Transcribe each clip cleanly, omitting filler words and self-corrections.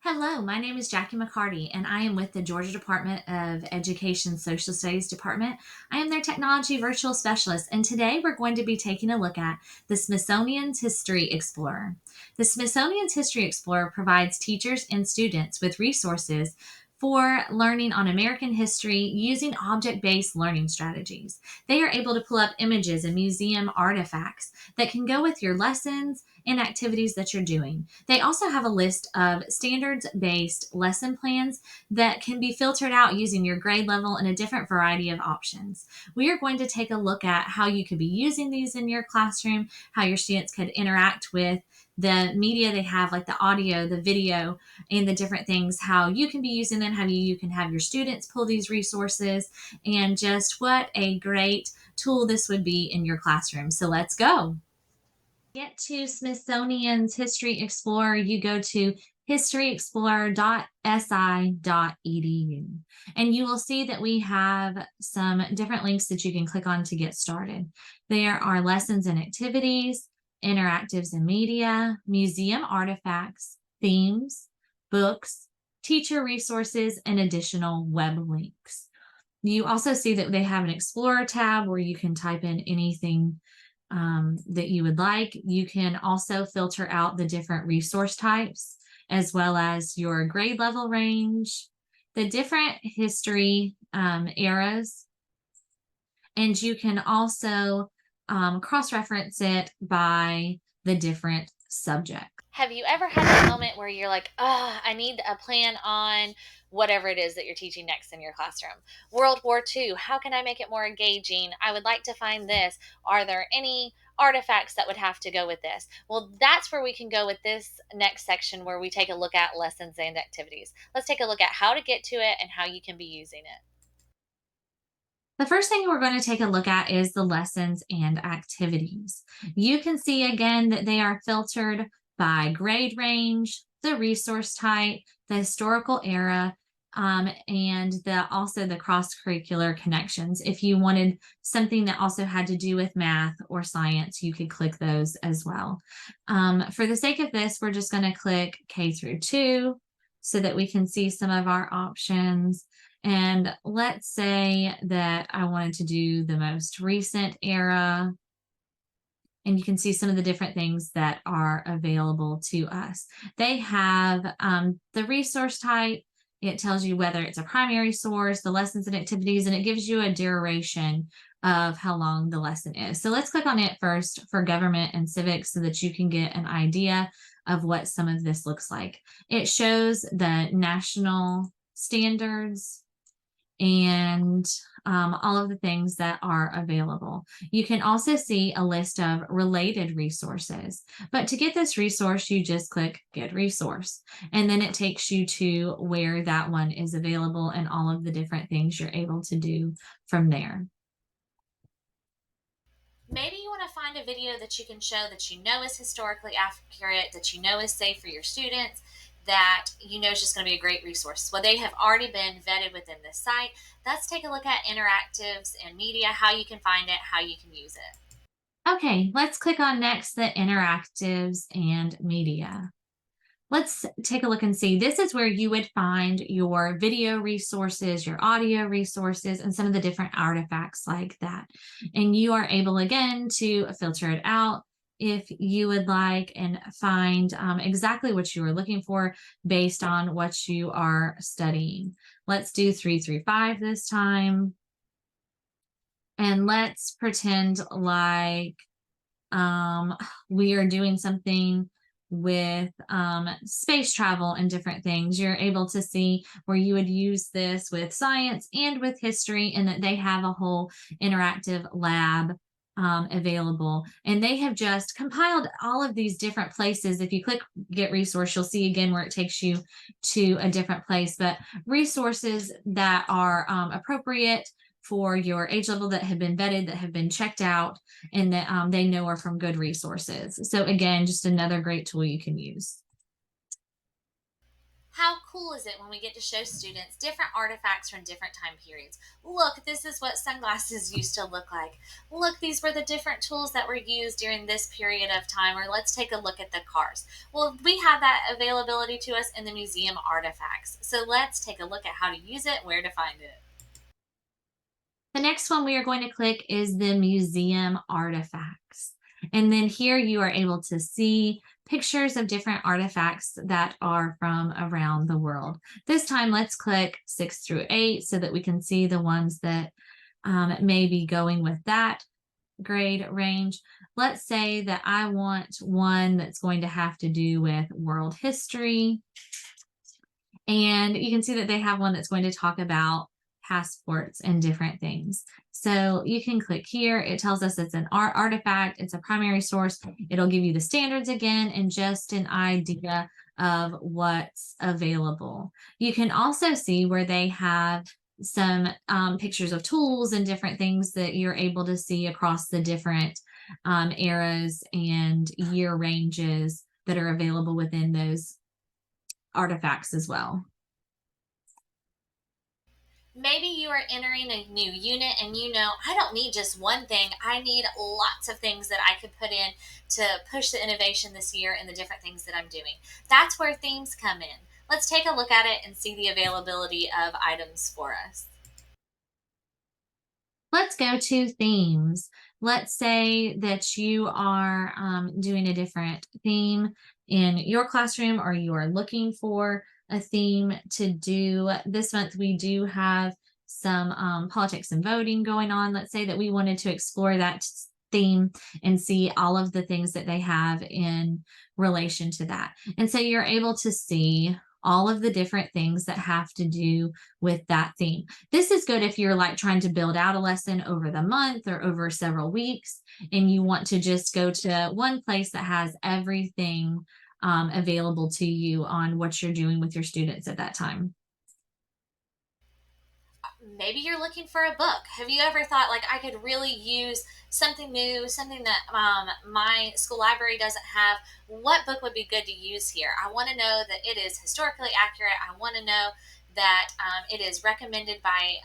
Hello, my name is Jackie McCarty, and I am with the Georgia Department of Education Social Studies Department. I am their technology virtual specialist, and today we're going to be taking a look at the Smithsonian's History Explorer. The Smithsonian's History Explorer provides teachers and students with resources for learning on American history using object based learning strategies. They are able to pull up images and museum artifacts that can go with your lessons and activities that you're doing. They also have a list of standards based lesson plans that can be filtered out using your grade level and a different variety of options. We are going to take a look at how you could be using these in your classroom, how your students could interact with the media they have, like the audio, the video, and the different things, how you can be using them, how you can have your students pull these resources, and just what a great tool this would be in your classroom. So let's go. Get to Smithsonian's History Explorer, you go to historyexplorer.si.edu. And you will see that we have some different links that you can click on to get started. There are lessons and activities, interactives and media, museum artifacts, themes, books, teacher resources, and additional web links. You also see that they have an Explorer tab where you can type in anything that you would like. You can also filter out the different resource types as well as your grade level range, the different history eras, and you can also cross-reference it by the different subjects. Have you ever had that moment where you're like, oh, I need a plan on whatever it is that you're teaching next in your classroom? World War II, how can I make it more engaging? I would like to find this. Are there any artifacts that would have to go with this? Well, that's where we can go with this next section where we take a look at lessons and activities. Let's take a look at how to get to it and how you can be using it. The first thing we're going to take a look at is the lessons and activities. You can see again that they are filtered by grade range, the resource type, the historical era, and also the cross-curricular connections. If you wanted something that also had to do with math or science, you could click those as well. For the sake of this, we're just going to click K through 2 so that we can see some of our options. And let's say that I wanted to do the most recent era, and you can see some of the different things that are available to us. They have the resource type. It tells you whether it's a primary source, the lessons and activities, and it gives you a duration of how long the lesson is. So let's click on it first for government and civics so that you can get an idea of what some of this looks like. It shows the national standards and all of the things that are available. You can also see a list of related resources. But to get this resource, you just click Get Resource. And then it takes you to where that one is available and all of the different things you're able to do from there. Maybe you want to find a video that you can show that you know is historically accurate, that you know is safe for your students, that you know is just going to be a great resource. Well, they have already been vetted within this site. Let's take a look at interactives and media, how you can find it, how you can use it. Okay, let's click on next the interactives and media. Let's take a look and see. This is where you would find your video resources, your audio resources, and some of the different artifacts like that. And you are able, again, to filter it out if you would like and find exactly what you are looking for based on what you are studying. Let's do 335 this time. And let's pretend like we are doing something with space travel and different things. You're able to see where you would use this with science and with history, and that they have a whole interactive lab available. And they have just compiled all of these different places. If you click Get Resource, you'll see again where it takes you to a different place, but resources that are appropriate for your age level, that have been vetted, that have been checked out, and that they know are from good resources. So again, just another great tool you can use. How cool is it when we get to show students different artifacts from different time periods? Look, this is what sunglasses used to look like. Look, these were the different tools that were used during this period of time. Or let's take a look at the cars. Well, we have that availability to us in the museum artifacts. So let's take a look at how to use it, where to find it. The next one we are going to click is the museum artifacts. And then here you are able to see pictures of different artifacts that are from around the world. This time, let's click 6 through 8 so that we can see the ones that may be going with that grade range. Let's say that I want one that's going to have to do with world history. And you can see that they have one that's going to talk about passports and different things. So you can click here. It tells us it's an art artifact. It's a primary source. It'll give you the standards again and just an idea of what's available. You can also see where they have some pictures of tools and different things that you're able to see across the different eras and year ranges that are available within those artifacts as well. Maybe you are entering a new unit and you know, I don't need just one thing. I need lots of things that I could put in to push the innovation this year and the different things that I'm doing. That's where themes come in. Let's take a look at it and see the availability of items for us. Let's go to themes. Let's say that you are doing a different theme in your classroom or you are looking for a theme to do. This month, we do have some politics and voting going on. Let's say that we wanted to explore that theme and see all of the things that they have in relation to that. And so you're able to see all of the different things that have to do with that theme. This is good if you're like trying to build out a lesson over the month or over several weeks, and you want to just go to one place that has everything available to you on what you're doing with your students at that time. Maybe you're looking for a book. Have you ever thought, like, I could really use something new, something that my school library doesn't have? What book would be good to use here? I want to know that it is historically accurate. I want to know that it is recommended by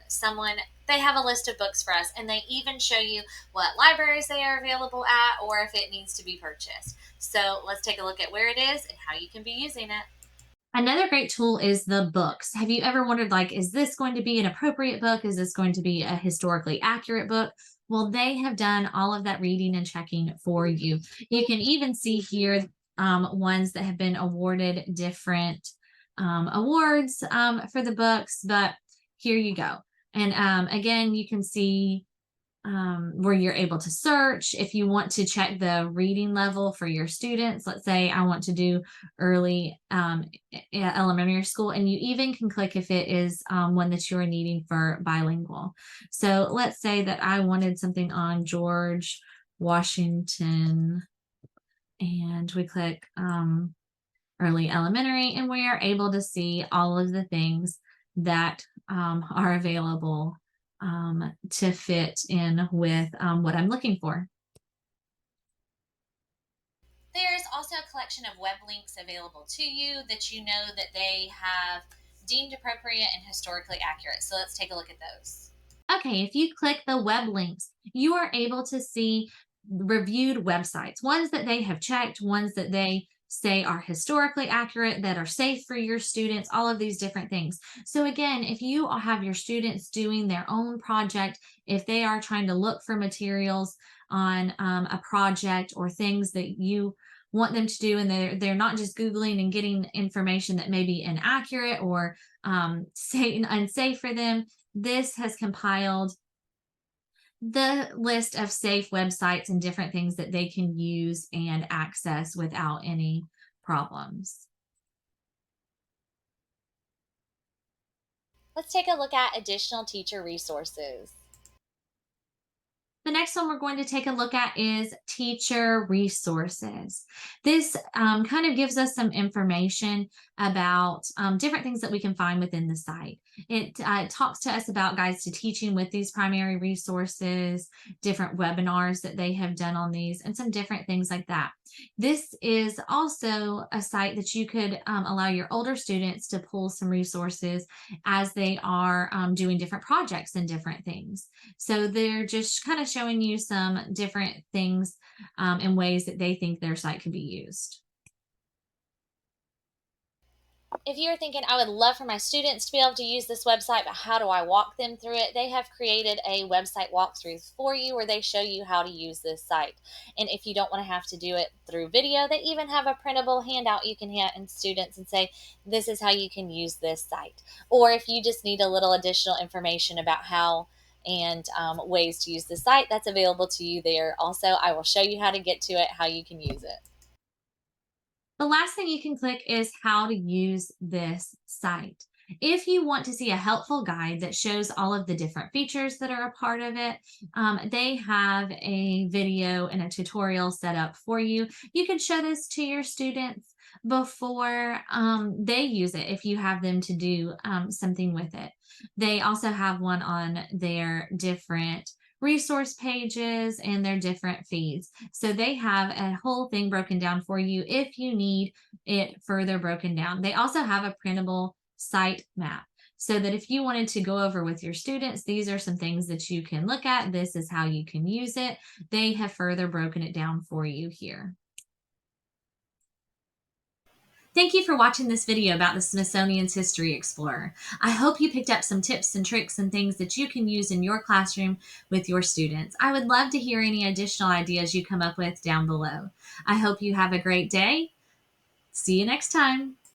someone. They have a list of books for us, and they even show you what libraries they are available at or if it needs to be purchased. So let's take a look at where it is and how you can be using it. Another great tool is the books. Have you ever wondered, like, is this going to be an appropriate book? Is this going to be a historically accurate book? Well, they have done all of that reading and checking for you. You can even see here ones that have been awarded different awards for the books, but here you go. And again, you can see where you're able to search. If you want to check the reading level for your students, let's say I want to do early elementary school, and you even can click if it is one that you're needing for bilingual. So let's say that I wanted something on George Washington, and we click early elementary, and we are able to see all of the things that are available to fit in with what I'm looking for. There's also a collection of web links available to you that you know that they have deemed appropriate and historically accurate. So let's take a look at those. Okay, if you click the web links, you are able to see reviewed websites, ones that they have checked, ones that they say are historically accurate, that are safe for your students, all of these different things. So, again, if you have your students doing their own project, if they are trying to look for materials on a project or things that you want them to do, and they're not just googling and getting information that may be inaccurate or say unsafe for them, this has compiled the list of safe websites and different things that they can use and access without any problems. Let's take a look at additional teacher resources. The next one we're going to take a look at is teacher resources. This kind of gives us some information about different things that we can find within the site. It talks to us about guides to teaching with these primary resources, different webinars that they have done on these, and some different things like that. This is also a site that you could allow your older students to pull some resources as they are doing different projects and different things. So they're just kind of showing you some different things and ways that they think their site could be used. If you're thinking, I would love for my students to be able to use this website, but how do I walk them through it? They have created a website walkthrough for you where they show you how to use this site. And if you don't want to have to do it through video, they even have a printable handout you can hand students and say, this is how you can use this site. Or if you just need a little additional information about how and ways to use the site, that's available to you there. Also, I will show you how to get to it, how you can use it. The last thing you can click is how to use this site. If you want to see a helpful guide that shows all of the different features that are a part of it, they have a video and a tutorial set up for you. You can show this to your students before they use it if you have them to do something with it. They also have one on their different resource pages and their different feeds. So they have a whole thing broken down for you if you need it further broken down. They also have a printable site map so that if you wanted to go over with your students, these are some things that you can look at. This is how you can use it. They have further broken it down for you here. Thank you for watching this video about the Smithsonian's History Explorer. I hope you picked up some tips and tricks and things that you can use in your classroom with your students. I would love to hear any additional ideas you come up with down below. I hope you have a great day. See you next time.